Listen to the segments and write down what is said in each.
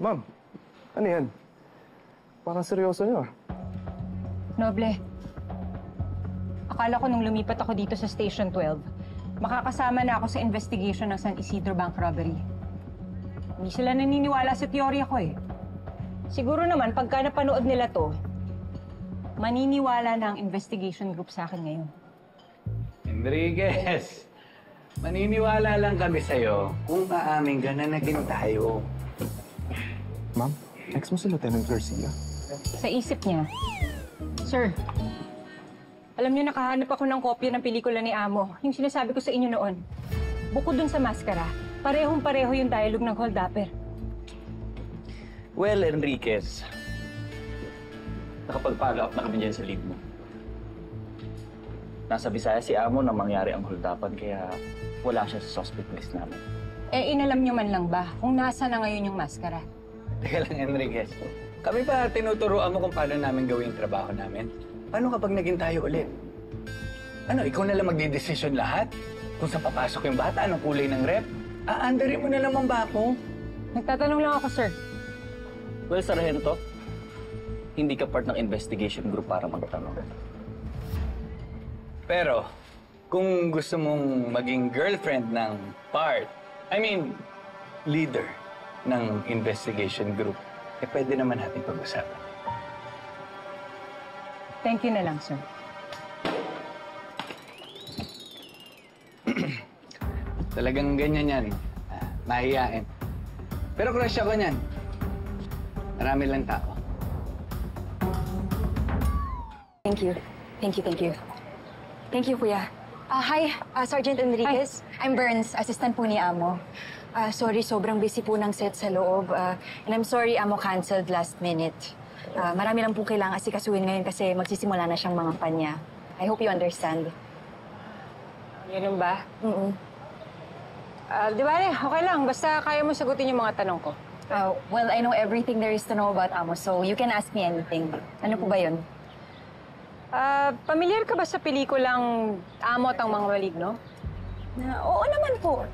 Ma'am, ano yan? Parang seryoso niyo. Noble, akala ko nung lumipat ako dito sa Station 12, makakasama na ako sa investigation ng San Isidro Bank Robbery. Hindi sila naniniwala sa teorya ko eh. Siguro naman, pagka napanood nila to, maniniwala na ang investigation group sa akin ngayon. Enriquez, maniniwala lang kami sa'yo kung aamin ka na naging tayo. Ma'am, ex mo si Lieutenant Garcia? Sa isip niya. Sir, alam niyo nakahanap ako ng kopya ng pelikula ni Amo, yung sinasabi ko sa inyo noon. Bukod dun sa maskara, parehong-pareho yung dialogue ng holdupper. Well, Enriquez, nakapag-follow up na kami dyan sa lead mo. Nasa Visayas si Amo na mangyari ang holdapan, kaya wala siya sa suspect list namin. Eh, inalam niyo man lang ba kung nasa na ngayon yung maskara? Teka lang, Enriquez. Kami pa tinuturoan mo kung paano namin gawin yung trabaho namin. Paano kapag naging tayo ulit? Ano, ikaw na lang magdidesisyon lahat? Kung saan papasok yung bata, anong kulay ng rep? Aandarin mo na naman ba ako? Nagtatanong lang ako, sir. Well, Sargento, hindi ka part ng investigation group para magtanong. Pero, kung gusto mong maging girlfriend ng leader ng investigation group, eh pwede naman natin pag-usapan. Thank you na lang, sir. Talagang ganyan yan. Mahihain. Pero crush ako niyan. Marami lang tao. Thank you. Thank you, thank you. Thank you, Kuya. Hi, Sergeant Enriquez. I'm Burns, assistant po ni Amo. Sorry, sobrang busy po ng set sa loob. And I'm sorry, Amo canceled last minute. Marami lang po kailangan asikasuhin ngayon kasi magsisimula na siyang mga panya. I hope you understand. Ganun ba? Di ba, okay lang. Basta kaya mo sagutin yung mga tanong ko. Well, I know everything there is to know about Amo, so you can ask me anything. Ano po ba yun? Pamilyar ka ba sa pelikulang Amot ang Mga Maligno? Oo naman po.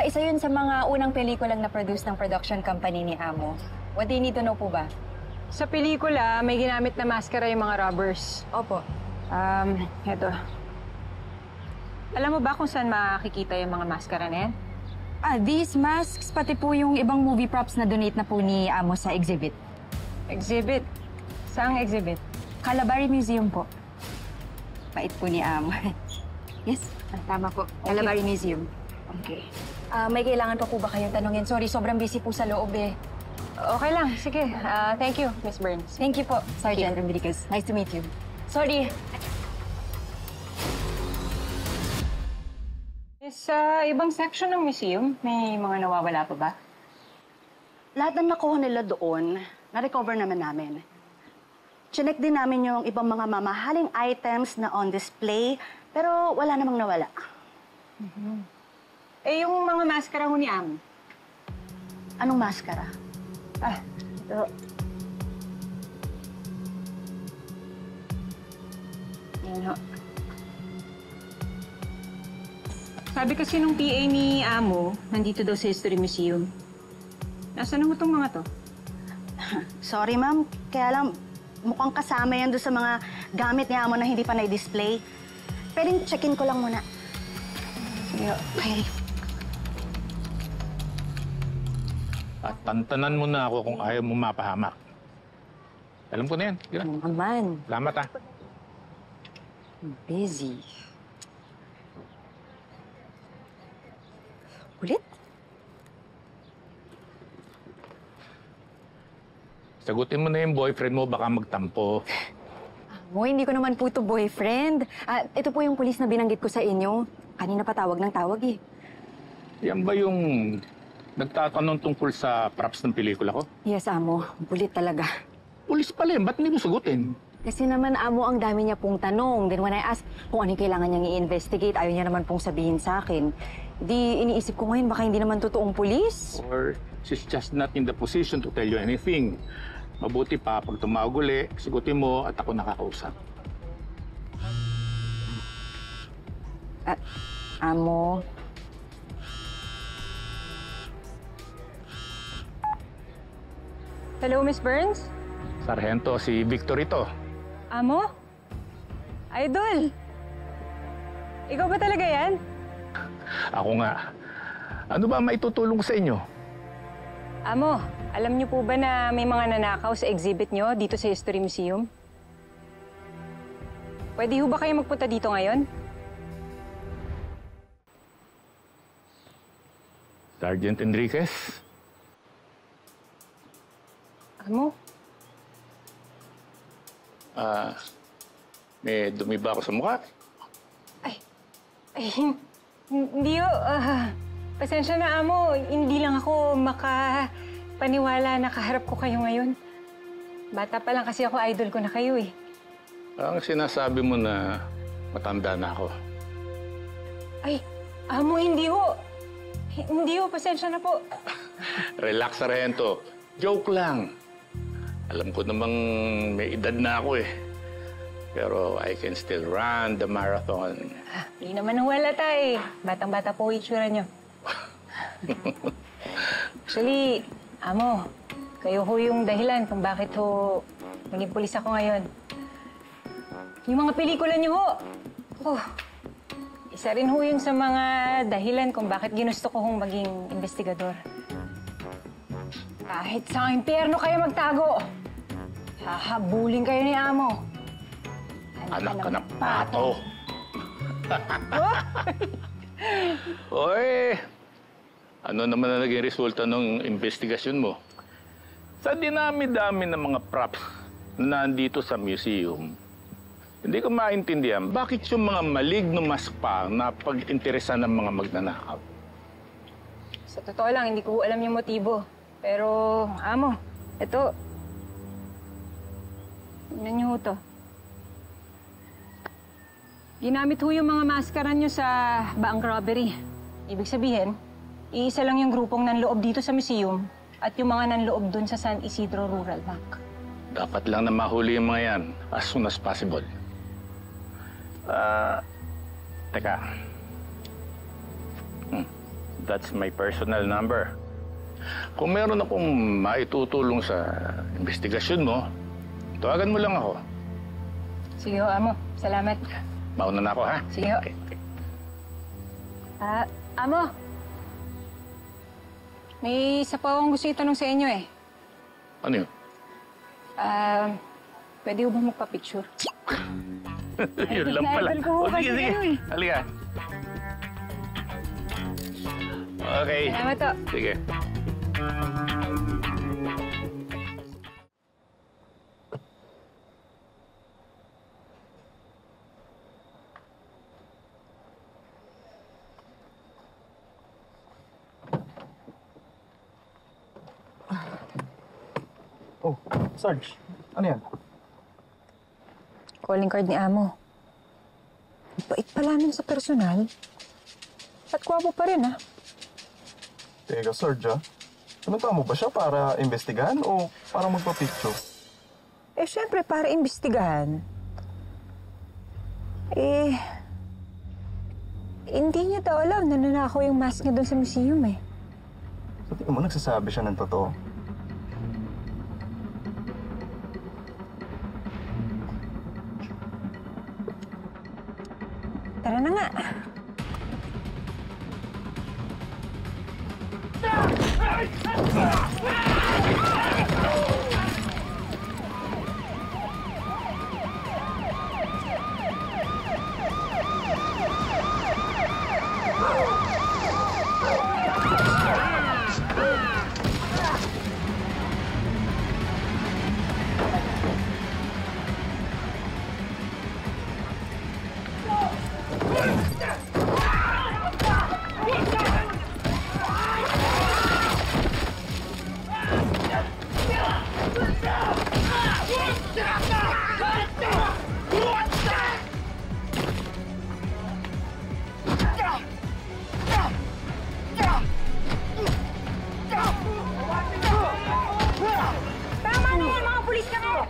Isa yun sa mga unang pelikulang na-produce ng production company ni Amo. What do you need to know po ba? Sa pelikula, may ginamit na maskara yung mga robbers. Opo. Eto. Alam mo ba kung saan makikita yung mga maskara na yan? These masks, pati po yung ibang movie props na donate na po ni Amo sa exhibit. Exhibit? Saang exhibit? Calabari Museum po. Pait po ni Amo. Yes, tama po. Calabari Museum. Okay. May kailangan pa po ba kayong tanungin? Sorry, sobrang busy po sa loob eh. Okay lang. Sige. Thank you, Miss Burns. Thank you po, Sergeant Rodriguez. Nice to meet you. Sorry. Sa ibang section ng museum, may mga nawawala pa ba? Lahat ng nakuha nila doon, na-recover naman namin. Chinek din namin yung ibang mga mamahaling items na on display, pero wala namang nawala. Eh, yung mga maskara ho ni Amo? Anong maskara? Ito. Yan ho. Sabi kasi nung PA ni Amo, nandito daw sa History Museum. Nasaan mo itong mga to? Sorry, ma'am. Kaya lang, mukhang kasama yan doon sa mga gamit ni Amo na hindi pa na-display. Pwedeng check-in ko lang muna. Sige, okay. At tantanan mo na ako kung ayaw mo mapahamak. Alam ko na yan. Sige na. Naman. Salamat, ha. Busy. Ulit? Sagutin mo na yung boyfriend mo, baka magtampo. Mo, hindi ko naman po ito boyfriend. Ito po yung pulis na binanggit ko sa inyo. Kanina pa tawag ng tawag eh. Yan ba yung nagtatanong tungkol sa props ng pelikula ko? Yes, Amo. Bulit talaga. Pulis pala yun, ba't hindi mo sagutin? Kasi naman, Amo, ang dami niya pong tanong. Then when I ask kung ano yung kailangan niyang i-investigate, ayaw niya naman pong sabihin sa akin. Di iniisip ko ngayon, baka hindi naman totoong pulis. Or she's just not in the position to tell you anything. Mabuti pa, pag tumawag uli, sagutin mo at ako nakakausap. Amo, Hello, Miss Burns? Sargento, si Victor ito. Amo? Idol! Ikaw ba talaga yan? Ako nga. Ano ba maitutulong ko sa inyo? Amo, alam niyo po ba na may mga nanakaw sa exhibit niyo dito sa History Museum? Pwede ho ba kayo magpunta dito ngayon? Sergeant Enriquez? Amo? May dumi ba ako sa mukha? Ay, hindi ho. Pasensya na, Amo. Hindi lang ako makapaniwala na kaharap ko kayo ngayon. Bata pa lang kasi ako, idol ko na kayo eh. Ang sinasabi mo na matanda na ako. Ay, Amo, hindi ho. Hindi ho, pasensya na po. Relax, Sargento. Joke lang. Alam ko namang may edad na ako eh. Pero I can still run the marathon. Hindi naman nawalata eh. Batang-bata po itsura niyo. Actually, Amo, kayo ho yung dahilan kung bakit ho naging pulis ako ngayon. Yung mga pelikula niyo ho, isa rin ho yun sa mga dahilan kung bakit ginusto ko hong maging investigador. Kahit sa impyerno kayo magtago, hahabulin kayo ni Amo. Anak ka ng pato. Oy, ano naman na naging resulta ng investigasyon mo? Sa dinami-dami ng mga props na nandito sa museum, hindi ko maintindihan bakit yung mga maligno maspa na pag-interesan ng mga magnanakaw. Sa totoo lang, hindi ko alam yung motibo. Pero, Amo, ito. Tignan niyo ho to. Ginamit ho yung mga maskara niyo sa bank robbery. Ibig sabihin, iisa lang yung grupong nanloob dito sa museum at yung mga nanloob dun sa San Isidro Rural Bank. Dapat lang na mahuli yung mga yan as soon as possible. Teka. That's my personal number. Kung meron akong maitutulong sa investigasyon mo, tawagan mo lang ako. Sige ho, Amo. Salamat. Mauna na ako, ha? Sige ho. Okay. Amo. May isa pa akong gusto itanong sa inyo eh. Ano yun? Pwede ho ba magpa-picture? Yun lang pala. Idol ko ho kasi sige. kayo eh. Halika. Okay. Salamat ho. Sige. Oh, Sarge. Ano yan? Calling card ni Amo. Bait pala nun sa personal. At kwapo pa rin, ha? Teka, Sarge, ah. Pinunta mo ba siya para investigahan o para magpa-picture? Eh, syempre, para imbestigahan. Eh, hindi niya daw alam na nanakaw yung mask niya doon sa museum, eh. Sa tingin mo, nagsasabi siya ng totoo? Tara na nga. Tama na yan, mga pulis ka mo!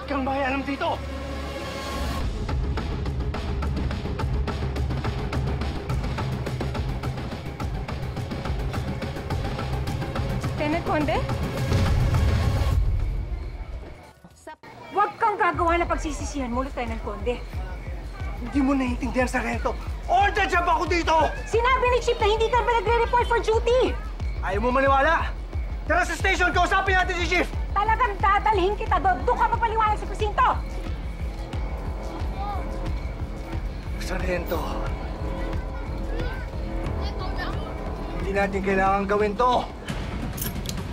Kang bahay alam dito! Lieutenant Conde? na pagsisisihan mo, Lieutenant Conde. Hindi mo naiintindihan, Sargento. Order job ako dito! Sinabi ni Chief na hindi ka ba nagre-report for duty? Ayaw mo maniwala? Tara sa station, kausapin natin si Chief! Talagang dadalhin kita doon. Doon ka magpaliwanag sa presinto. Sargento. Hindi natin kailangan gawin to.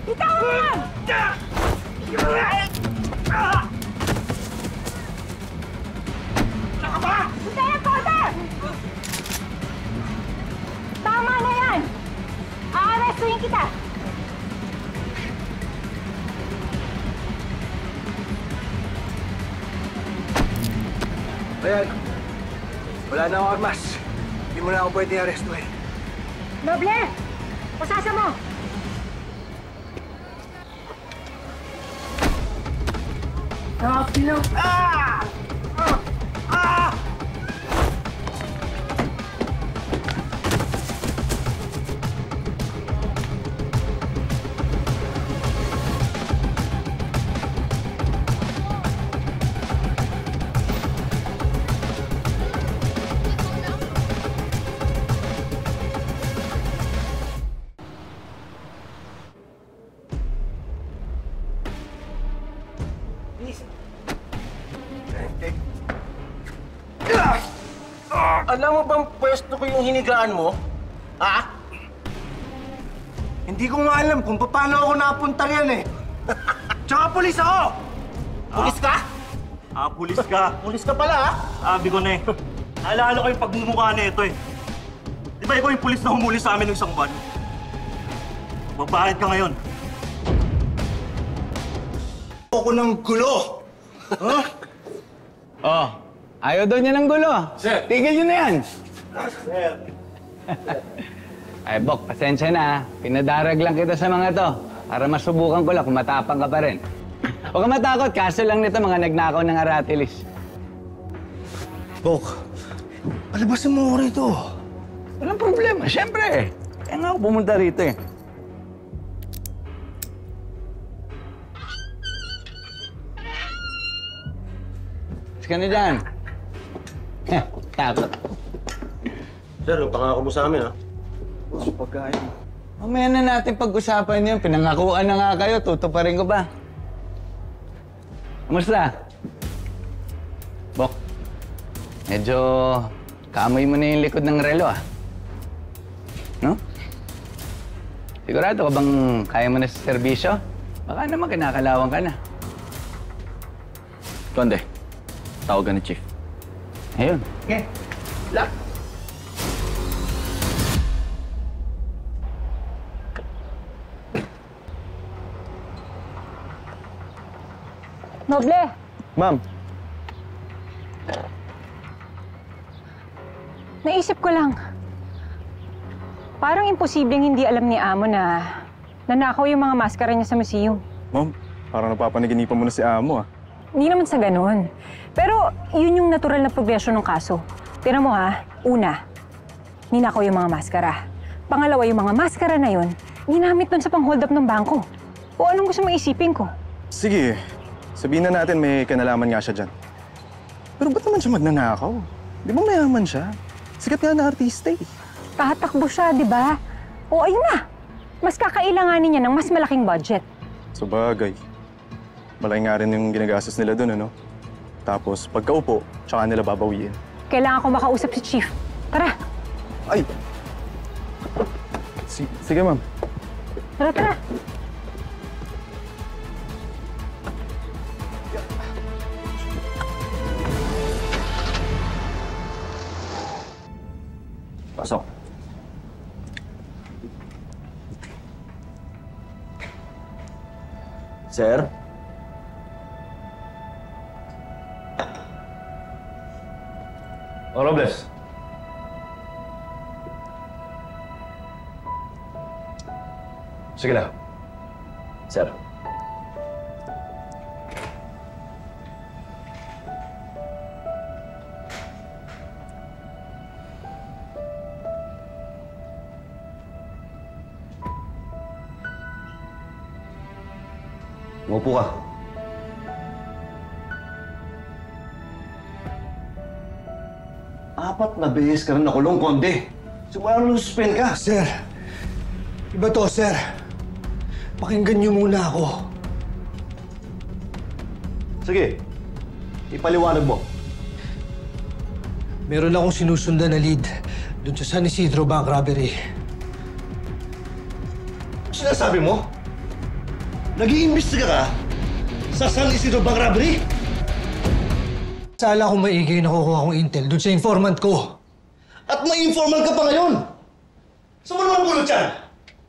Ikaw mo yan! Saka ba? Lieutenant Conde! Tama na yan! Aarestuhin kita! Ayan. Wala na akong armas. Hindi mo na ako pwede arrestuhin. Noble! Pasasa mo! Nakapinaw! Ah! Ah! Ah! Alam mo bang pwesto ko yung hinigaan mo? Ha? Hindi ko nga alam kung paano ako napunta riyan eh. Tsaka pulis ako! Pulis ka? Pulis ka. Pulis ka pala, ha? Sabi ko na eh. Naalala ko yung pagmumukha na ito eh. Di ba ikaw yung pulis na humuli sa amin ng isang buwan? Magbayad ka ngayon. Ako ng gulo! Huh? Oh, ayaw daw niya ng gulo. Sir. Tigil niyo na yan. Sir. Ay, Bok, pasensya na. Pinadarag lang kita sa mga to. Para masubukan ko lang kung matapang ka pa rin. Huwag ka matakot. Kaso lang nito mga nagnakaw ng aratilis. Bok, palabasin mo ako rito. Walang problema. Siyempre. Kaya nga ako pumunta rito eh. Ka na dyan. Takot. Sir, yung pangako mo sa amin, ha? Pagkain. Mamaya na natin pag-usapan yun. Pinangakuan na nga kayo. Tutuparin ko ba? Kamusta? Bok, medyo kaamoy mo na yung likod ng relo, ah. No? Sigurado ka bang kaya mo na sa serbisyo? Baka naman kinakalawang ka na. Conde, tawagan ni Chief. Ayun. Okay. Lock. Noble! Ma'am, Naisip ko lang. Parang imposibleng hindi alam ni Amo na nanakaw yung mga maskara niya sa museum. ma'am, parang napapanaginipan mo na si Amo ah. Hindi naman sa ganun. Pero yun yung natural na progresyon ng kaso. Tira mo ha, una, ninakaw yung mga maskara. Pangalawa, yung mga maskara na yun, ginamit dun sa pang-hold up ng bangko. O anong gusto mong isipin ko? Sige, sabihin na natin may kanalaman nga siya dyan. Pero ba't naman siya magnanakaw? Di ba mayaman siya? Sikat nga na artista eh. Tatakbo siya, di ba? O ayun na, mas kakailanganin niya ng mas malaking budget. Sa bagay. Malaki nga rin yung ginagastos nila doon, ano? Tapos, pagkaupo, tsaka nila babawiin. Kailangan ko makausap si Chief. Tara, Ay! Sige, ma'am. tara, tara. Pasok. Sir? Robles. Sige lang. Sir. Umupo ka. Apat na beses ka na nakulong, Konde. Simula nung suspend ka. Sir, iba to, sir. Pakinggan niyo muna ako. Sige, ipaliwanag mo. Meron akong sinusundan na lead dun sa San Isidro Bank Robbery. Sinasabi mo? Nag-iimbestiga ka sa San Isidro Bank Robbery? Sala akong maigay nakukuha akong intel dun sa informant ko. At may informant ka pa ngayon! Saan mo naman pulot yan?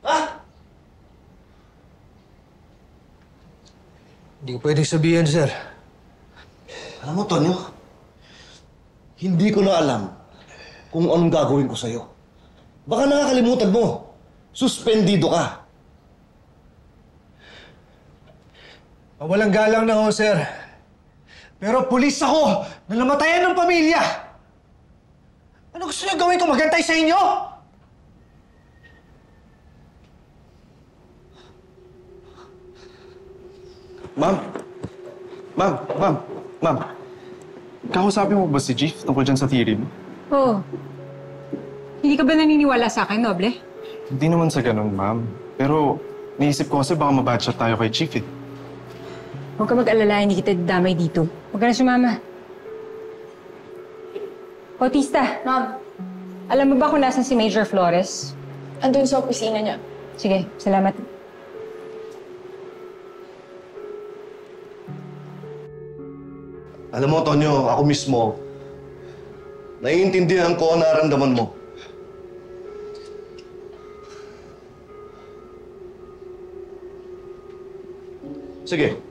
Ha? Hindi ko pwedeng sabihin, sir. Alam mo, Tonyo, hindi ko na alam kung anong gagawin ko sa'yo. Baka nakakalimutan mo. Suspendido ka. Walang galang na ho, sir. Pero pulis ako na namatayan ng pamilya. Ano gusto niyo gawin ko? Magantay sa inyo? Ma'am. Kakusapin mo ba si Chief tungkol dyan sa theory mo? Oh. Hindi ka ba naniniwala sa akin, Noble? Hindi naman sa ganun, ma'am. Pero naisip ko kasi baka mabadshot tayo kay Chief eh. Huwag ka mag-alala, hindi kita damay dito. Huwag ka na sumama. Bautista. Ma'am. Alam mo ba kung nasan si Major Flores? Andun sa opisina niya. Sige, salamat. Alam mo, Tonyo, ako mismo, naiintindihan ko ang nararamdaman mo. Sige.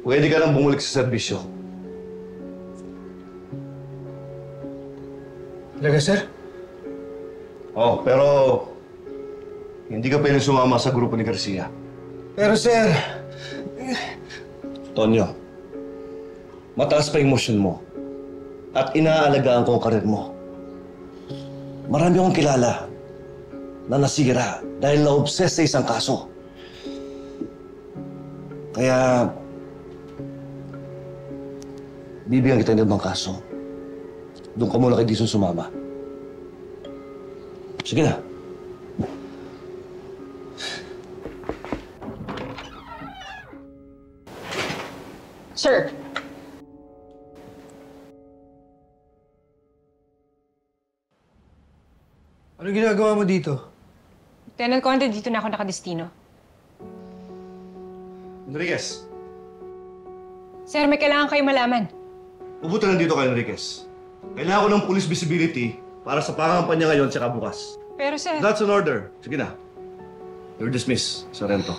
Pwede ka nang bumalik sa serbisyo. Talaga, sir? Oh, pero hindi ka pwedeng sumama sa grupo ni Garcia. Pero, sir... Tonyo, mataas pa yung emosyon mo at inaalagaan ko ang karir mo. Marami akong kilala na nasira dahil na-obsess sa isang kaso. Kaya, bibigyan kita ng ibang kaso. Doon ka muna kay Dison sumama. Sige na. Sir. Ano ginagawa mo dito? Lieutenant Conde, dito na ako nakadestino. Enriquez, Sir, may kailangan kayo malaman. pupunta nandito kay Enriquez. Kailangan ko ng police visibility para sa pangampanya ngayon tsaka bukas. Pero, sir... That's an order. Sige na. You're dismissed, Sarento.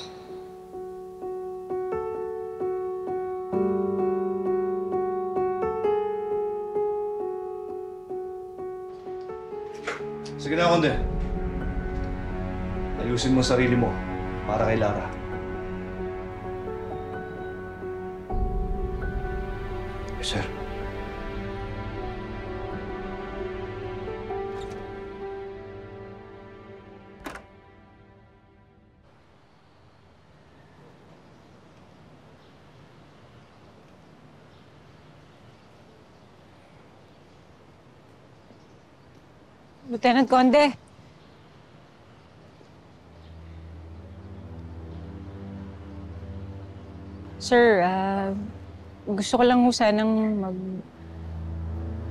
Sige na, Konde. Ayusin mo sarili mo para kay Lara. Yes, sir. Lieutenant Conde. Sir, gusto ko lang ho sanang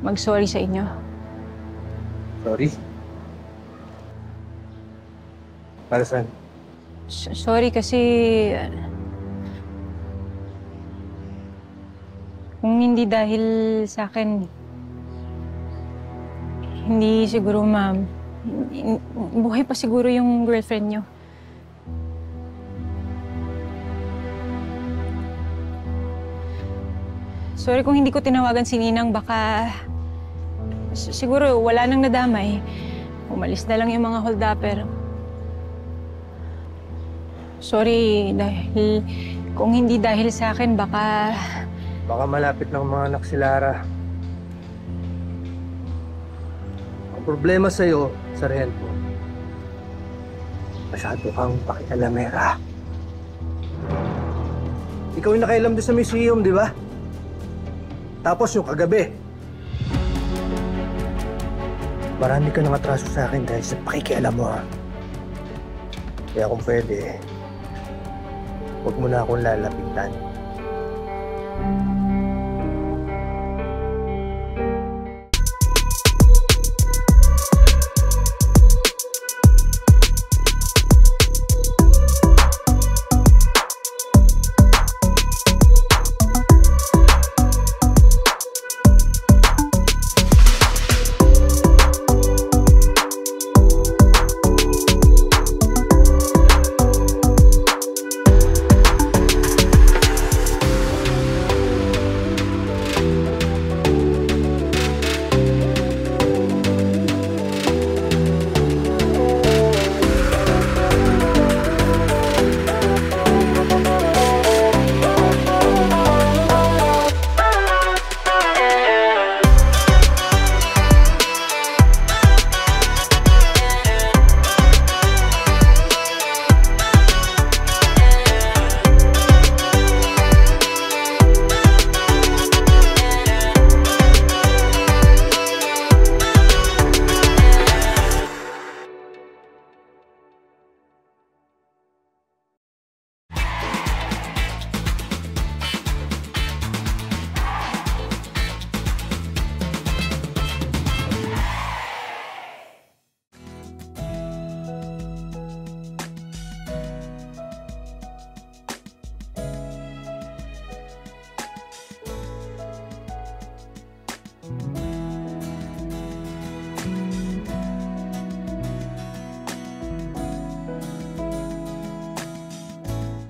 mag-sorry sa inyo. Sorry? Para saan? Sorry kasi... kung hindi dahil sa akin, hindi siguro, ma'am. Buhay pa siguro yung girlfriend niyo. Sorry kung hindi ko tinawagan si Ninang, baka... siguro wala nang nadamay. Umalis na lang yung mga hold-upper. Sorry, dahil... kung hindi dahil sa akin, baka... Baka malapit ng mga anak si Lara. Ang problema sa'yo, Sargento, masyado kang pakialamera. Ikaw yung nakailam doon sa museum, di ba? Tapos yung kagabi, Marami ka nang atraso sa akin dahil sa pakikialam mo, ha? Kaya kung pwede, huwag mo na akong lalapitan.